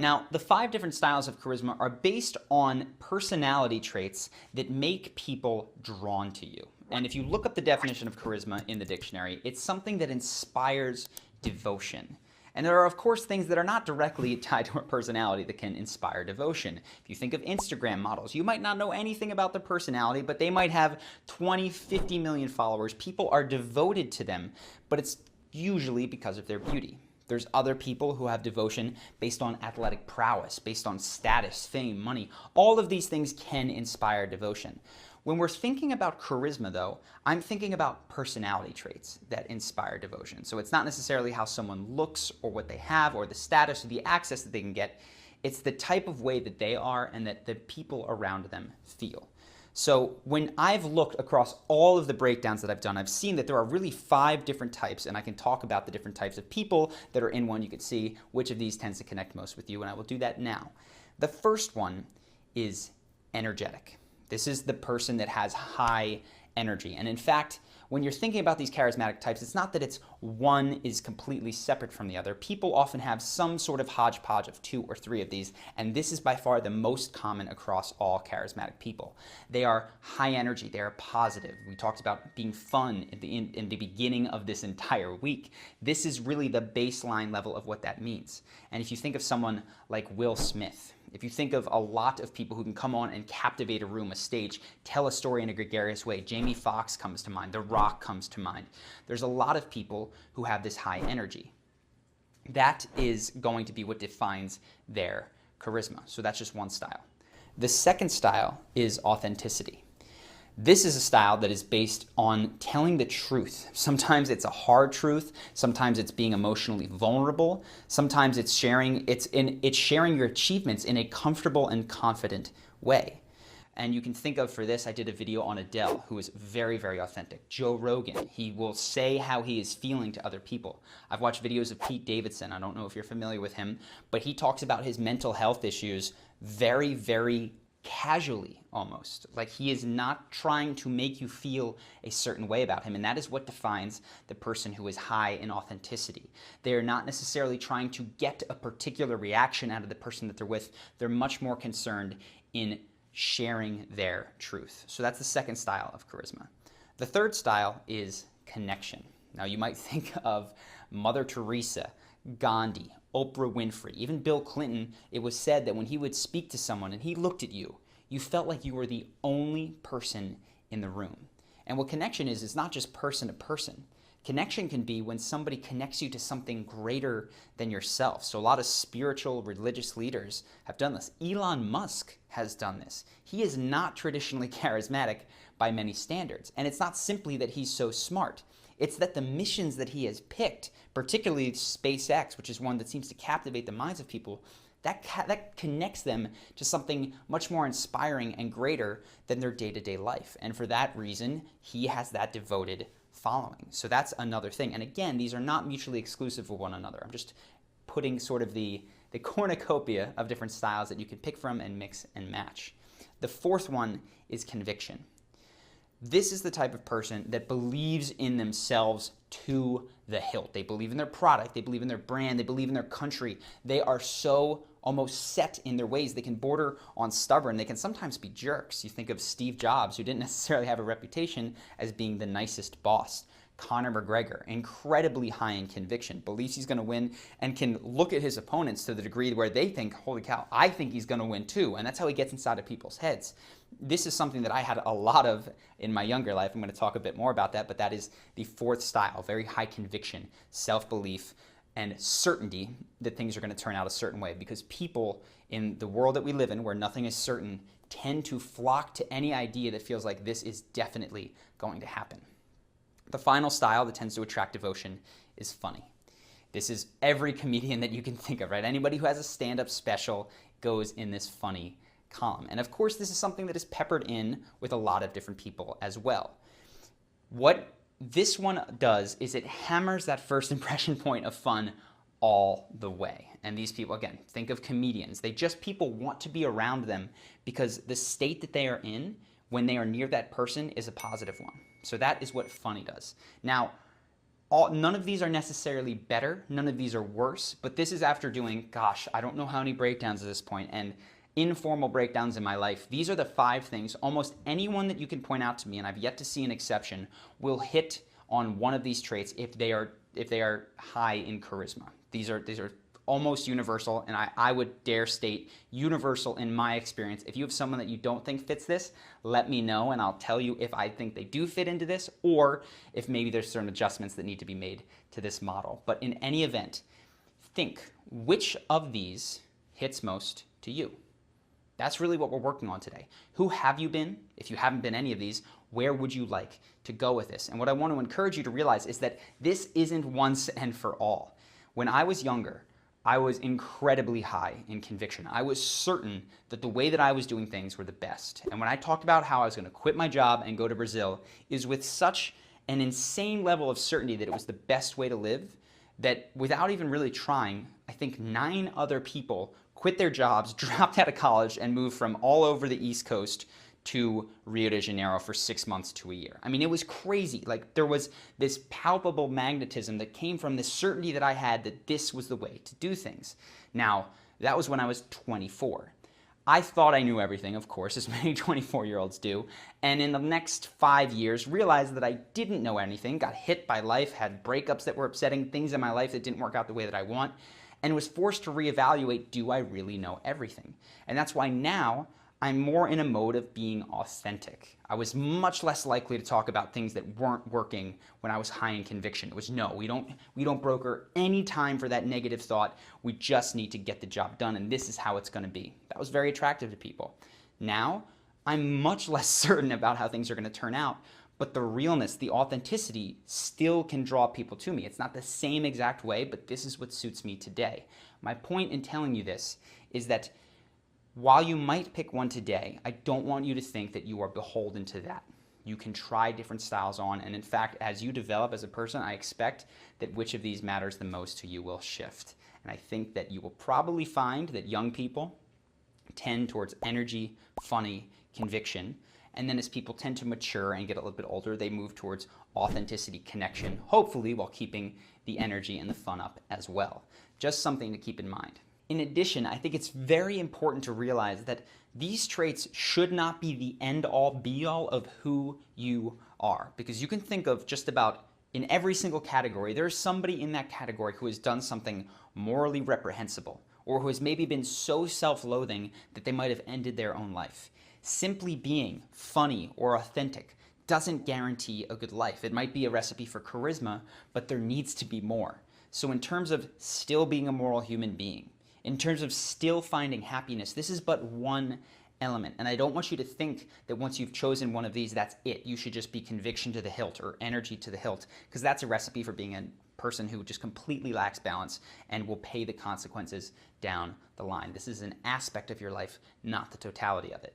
Now, the 5 different styles of charisma are based on personality traits that make people drawn to you. And if you look up the definition of charisma in the dictionary, it's something that inspires devotion. And there are, of course, things that are not directly tied to a personality that can inspire devotion. If you think of Instagram models, you might not know anything about their personality, but they might have 20, 50 million followers. People are devoted to them, but it's usually because of their beauty. There's other people who have devotion based on athletic prowess, based on status, fame, money. All of these things can inspire devotion. When we're thinking about charisma, though, I'm thinking about personality traits that inspire devotion. So it's not necessarily how someone looks or what they have or the status or the access that they can get. It's the type of way that they are and that the people around them feel. So when I've looked across all of the breakdowns that I've done, I've seen that there are really 5 different types, and I can talk about the different types of people that are in one. You can see which of these tends to connect most with you, and I will do that now. The first one is energetic. This is the person that has high energy. And in fact, when you're thinking about these charismatic types, it's not that it's one is completely separate from the other. People often have some sort of hodgepodge of 2 or 3 of these, and this is by far the most common across all charismatic people. They are high energy, they are positive. We talked about being fun in the beginning of this entire week. This is really the baseline level of what that means. And if you think of someone like Will Smith, if you think of a lot of people who can come on and captivate a room, a stage, tell a story in a gregarious way, Jamie Foxx comes to mind, The Rock comes to mind. There's a lot of people who have this high energy. That is going to be what defines their charisma. So that's just one style. The second style is authenticity. This is a style that is based on telling the truth. Sometimes it's a hard truth. Sometimes it's being emotionally vulnerable. Sometimes it's sharing your achievements in a comfortable and confident way. And you can think of, for this, I did a video on Adele, who is very, very authentic. Joe Rogan, he will say how he is feeling to other people. I've watched videos of Pete Davidson. I don't know if you're familiar with him, but he talks about his mental health issues very, very casually almost. Like he is not trying to make you feel a certain way about him, and that is what defines the person who is high in authenticity. They are not necessarily trying to get a particular reaction out of the person that they're with. They're much more concerned in sharing their truth. So that's the second style of charisma. The third style is connection. Now you might think of Mother Teresa, Gandhi, Oprah Winfrey, even Bill Clinton. It was said that when he would speak to someone and he looked at you, you felt like you were the only person in the room. And what connection is not just person to person. Connection can be when somebody connects you to something greater than yourself. So a lot of spiritual, religious leaders have done this. Elon Musk has done this. He is not traditionally charismatic by many standards. And it's not simply that he's so smart. It's that the missions that he has picked, particularly SpaceX, which is one that seems to captivate the minds of people, that connects them to something much more inspiring and greater than their day-to-day life. And for that reason, he has that devoted following. So that's another thing. And again, these are not mutually exclusive of one another. I'm just putting sort of the cornucopia of different styles that you can pick from and mix and match. The fourth one is conviction. This is the type of person that believes in themselves to the hilt. They believe in their product, they believe in their brand, they believe in their country. They are so almost set in their ways. They can border on stubborn. They can sometimes be jerks. You think of Steve Jobs, who didn't necessarily have a reputation as being the nicest boss. Conor McGregor, incredibly high in conviction, believes he's going to win and can look at his opponents to the degree where they think, holy cow, I think he's going to win too. And that's how he gets inside of people's heads. This is something that I had a lot of in my younger life. I'm going to talk a bit more about that, but that is the fourth style, very high conviction, self-belief, and certainty that things are going to turn out a certain way, because people in the world that we live in, where nothing is certain, tend to flock to any idea that feels like this is definitely going to happen. The final style that tends to attract devotion is funny. This is every comedian that you can think of, right? Anybody who has a stand-up special goes in this funny column. And of course, this is something that is peppered in with a lot of different people as well. What this one does is it hammers that first impression point of fun all the way. And these people, again, think of comedians. People want to be around them because the state that they are in when they are near that person is a positive one. So that is what funny does. Now, None of these are necessarily better, none of these are worse, but this is after doing, gosh, I don't know how many breakdowns at this point, and informal breakdowns in my life. These are the 5 things almost anyone that you can point out to me, and I've yet to see an exception, will hit on one of these traits if they are high in charisma. These are almost universal, and I would dare state universal in my experience. If you have someone that you don't think fits this, let me know, and I'll tell you if I think they do fit into this, or if maybe there's certain adjustments that need to be made to this model. But in any event, think which of these hits most to you. That's really what we're working on today. Who have you been? If you haven't been any of these, where would you like to go with this? And what I want to encourage you to realize is that this isn't once and for all. When I was younger, I was incredibly high in conviction. I was certain that the way that I was doing things were the best. And when I talked about how I was going to quit my job and go to Brazil, is with such an insane level of certainty that it was the best way to live, that without even really trying, I think 9 other people quit their jobs, dropped out of college, and moved from all over the East Coast to Rio de Janeiro for 6 months to a year. I mean, it was crazy. Like, there was this palpable magnetism that came from this certainty that I had that this was the way to do things. Now, that was when I was 24. I thought I knew everything, of course, as many 24-year-olds do, and in the next 5 years realized that I didn't know anything, got hit by life, had breakups that were upsetting, things in my life that didn't work out the way that I want, and was forced to reevaluate, do I really know everything? And that's why now I'm more in a mode of being authentic. I was much less likely to talk about things that weren't working when I was high in conviction. It was, no, we don't broker any time for that negative thought. We just need to get the job done, and this is how it's going to be. That was very attractive to people. Now, I'm much less certain about how things are going to turn out, but the realness, the authenticity still can draw people to me. It's not the same exact way, but this is what suits me today. My point in telling you this is that while you might pick one today, I don't want you to think that you are beholden to that. You can try different styles on, and in fact, as you develop as a person, I expect that which of these matters the most to you will shift. And I think that you will probably find that young people tend towards energy, funny, conviction, and then as people tend to mature and get a little bit older, they move towards authenticity, connection, hopefully while keeping the energy and the fun up as well. Just something to keep in mind. In addition, I think it's very important to realize that these traits should not be the end-all, be-all of who you are. Because you can think of just about in every single category, there's somebody in that category who has done something morally reprehensible, or who has maybe been so self-loathing that they might have ended their own life. Simply being funny or authentic doesn't guarantee a good life. It might be a recipe for charisma, but there needs to be more. So in terms of still being a moral human being, in terms of still finding happiness, this is but one element. And I don't want you to think that once you've chosen one of these, that's it. You should just be conviction to the hilt or energy to the hilt, because that's a recipe for being a person who just completely lacks balance and will pay the consequences down the line. This is an aspect of your life, not the totality of it.